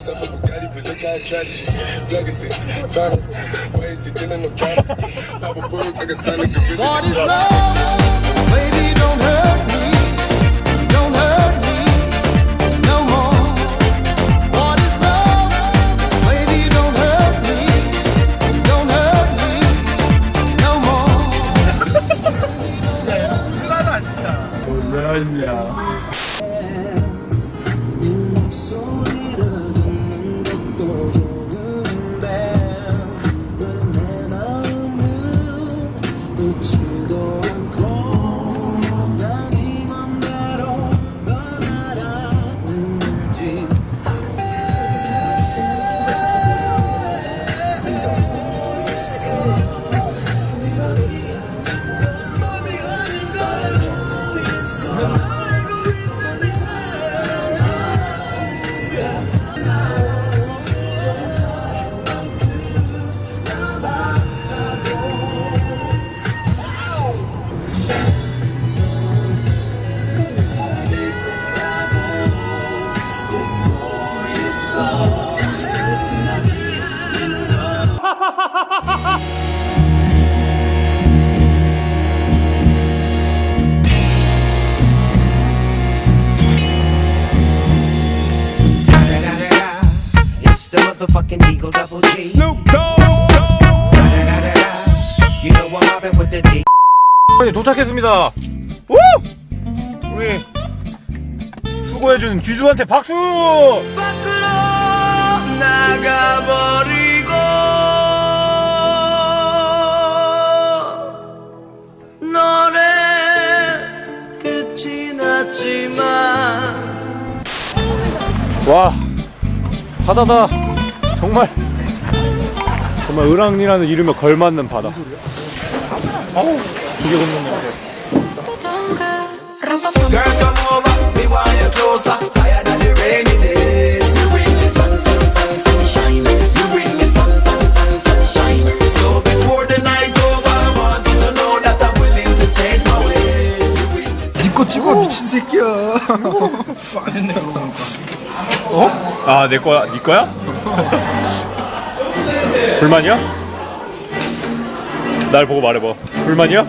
What is love? Baby, don't hurt me. Don't hurt me no more. What is love? Baby, don't hurt me. Don't hurt me no more. 불안하다 진짜. 뭐냐. Motherfucking Eagle Double G. Snoop Dogg. You know I'm mobbing with the D. 도착했습니다. 우! 우리 수고해준 귀주한테 박수. 밖으로 나가버리고 노래 끝이 났지만 와, 바다다. 정말 을왕리라는 이름에 걸맞는 바다. 어우, 조개 굽는 냄새. Girl, come over, me want you closer. Tired of the rainy days. You bring me sun, sun, sun, sunshine. You bring me sun, sun, sun, sunshine. So before the night over, I want you to know that I'm willing to change my ways. You bring me sun. 니꺼 찍어 미친 새끼야. 안 했네 그러고. 어? 아, 내 거야? 네 거야? 불만이야? 날 보고 말해봐. 불만이야?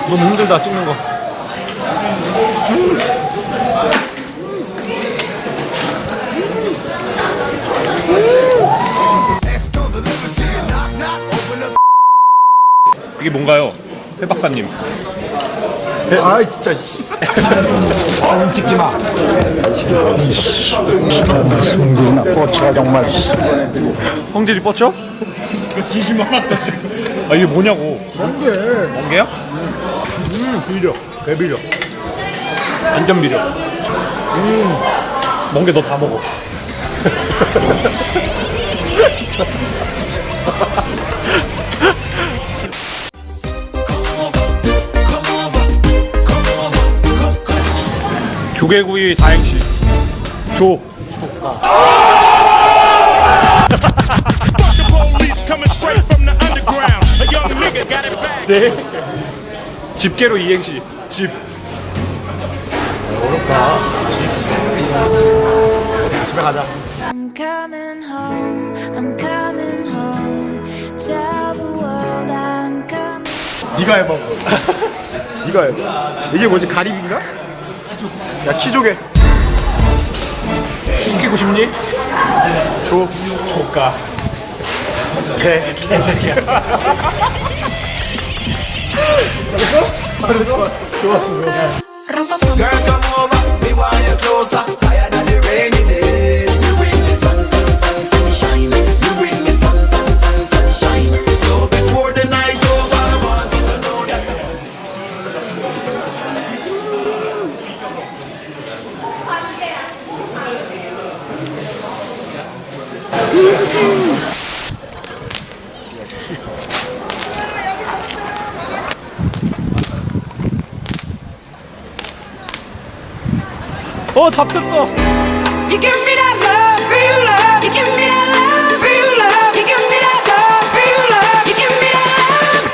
너무 힘들다 찍는 거. 이게 뭔가요? 회 박사님. 아이 진짜. 찍지 마. 승진아 뻗쳐가 정말. 성질이 뻗쳐? 이거 진심 많았어 지금. 아, 이게 뭐냐고. 뭔데? 멍게야? 비려. 배비려. 완전 비려. 멍게 너 다 먹어. 조개구이 사행시. 조. 네. 집게로 이행시. 집. 어렵다. 집에 가자. I'm coming home, I'm coming home. Tell the world I'm coming. 네가 해봐. 네가 해. 이게 뭐지? 가리비인가? 야 키조개. 웃기고 싶니? 조가. 개. 개새끼야. 좋았어. Girl, come over, me want you closer. Tired of the rainy days. You bring me sun, sun, sun, sunshine. You bring me sun, sun, sun, sunshine. So before the night over, I want you to know that. 다 폈어. You give me that love, real love. You give me that love, real love. You give me that love, real love. You give me that love.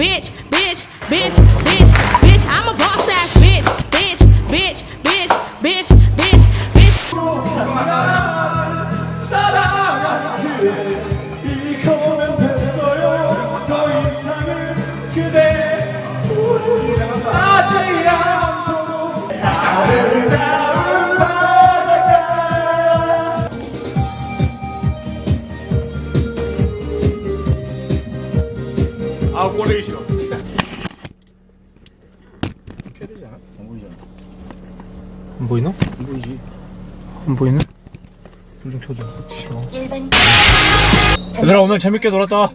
bitch, bitch, bitch, bitch, bitch. I'm a boss ass bitch, bitch, bitch, bitch, bitch, bitch, bitch. 아 꼬내기 싫어. 안 보이나? 안 보이지. 안 보이네? 불 좀 켜줘. 싫어. 얘들아 오늘 재밌게 놀았다.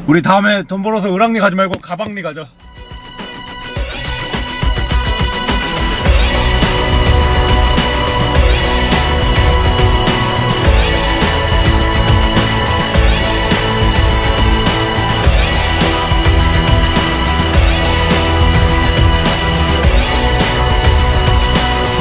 우리 다음에 돈 벌어서 을왕리 가지 말고 가방리 가자.